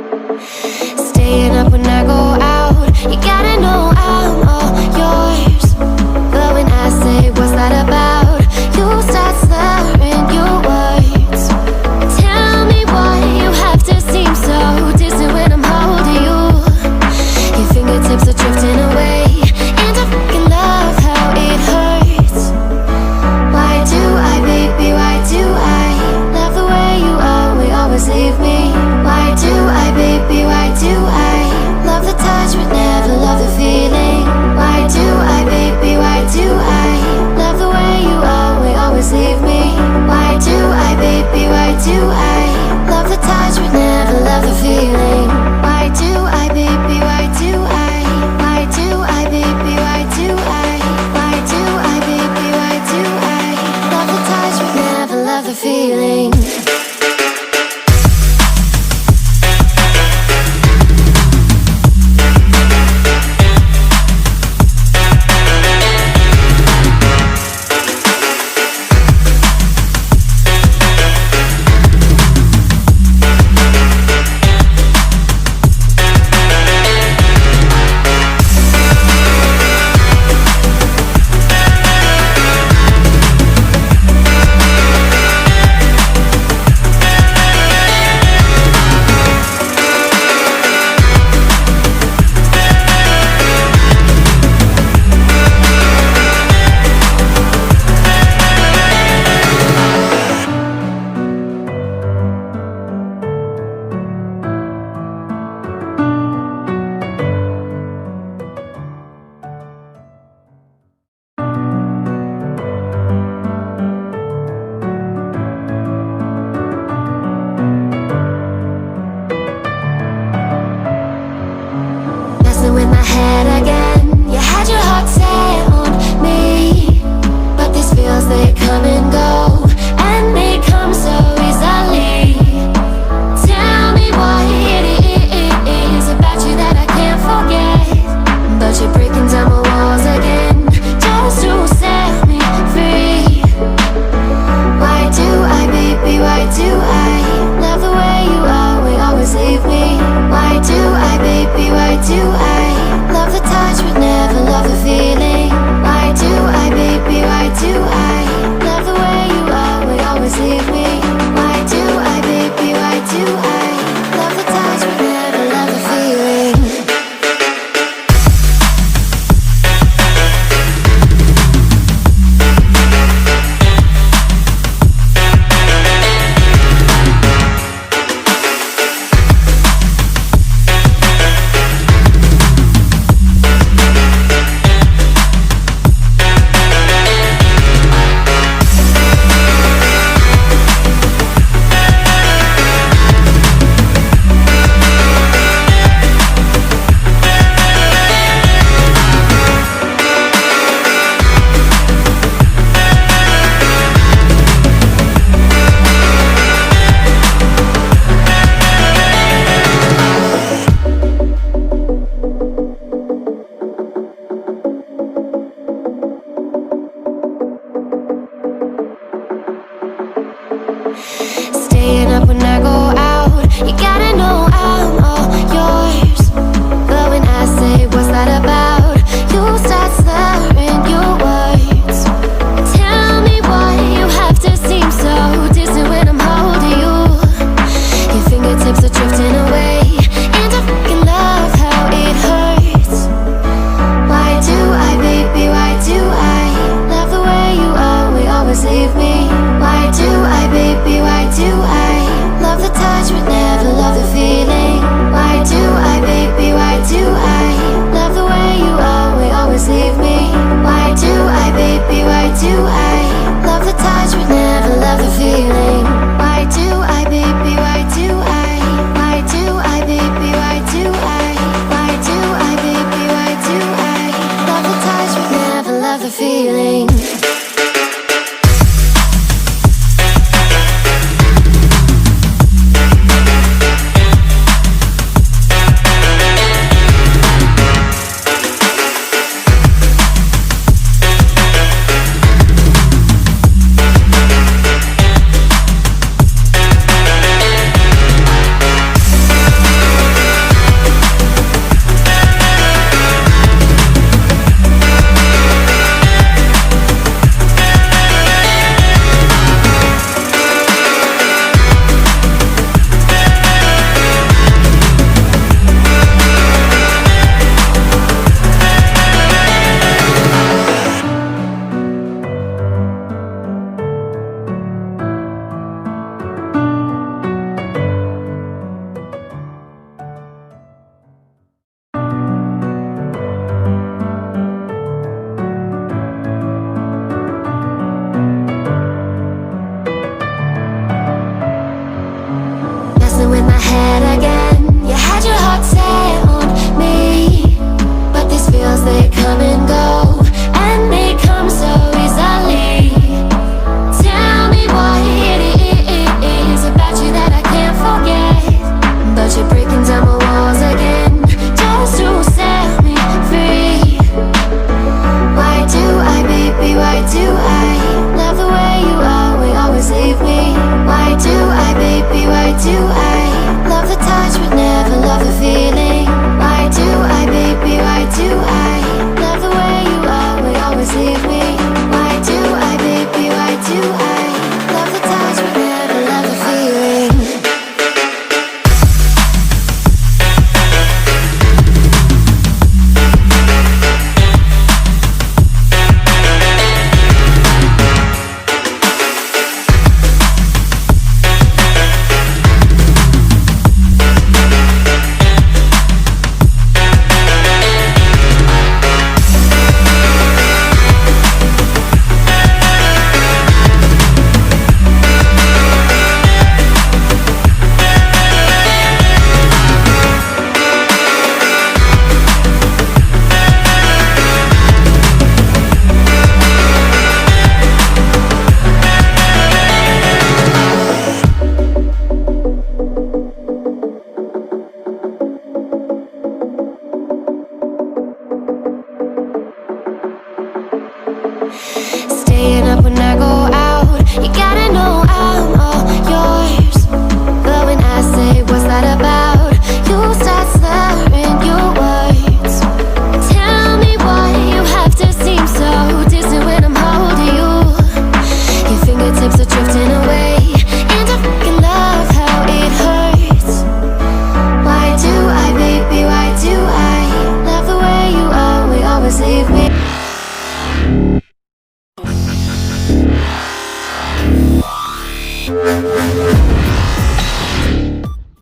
Staying up when I go out, you gotta know I'm all yours. But when I say what's that about, you start slurring your words. Tell me why you have to seem so distant when I'm holding you. Your fingertips are drifting away, and I fucking love how it hurts. Why do I, baby, why do I love the way you always leave me? Why do I, baby, why do I love the touch but never love the feeling? Why do I, baby, why do I love the way you always leave me? Why do I, baby, why do I love the touch but never love the feeling? Why do I, baby, why do I? Why do I, baby, why do I? Why do I, baby, why do I love the touch but never love the feeling? In my head again, you had your heart set on me, but these feels, they come and go, and they come so easily. Tell me why it is about you that I can't forget, but you're breaking down my walls again, just to set me free. Why do I, baby, why do I love the way you always leave me? Why do I, baby, why do I love the touch but never love the feel?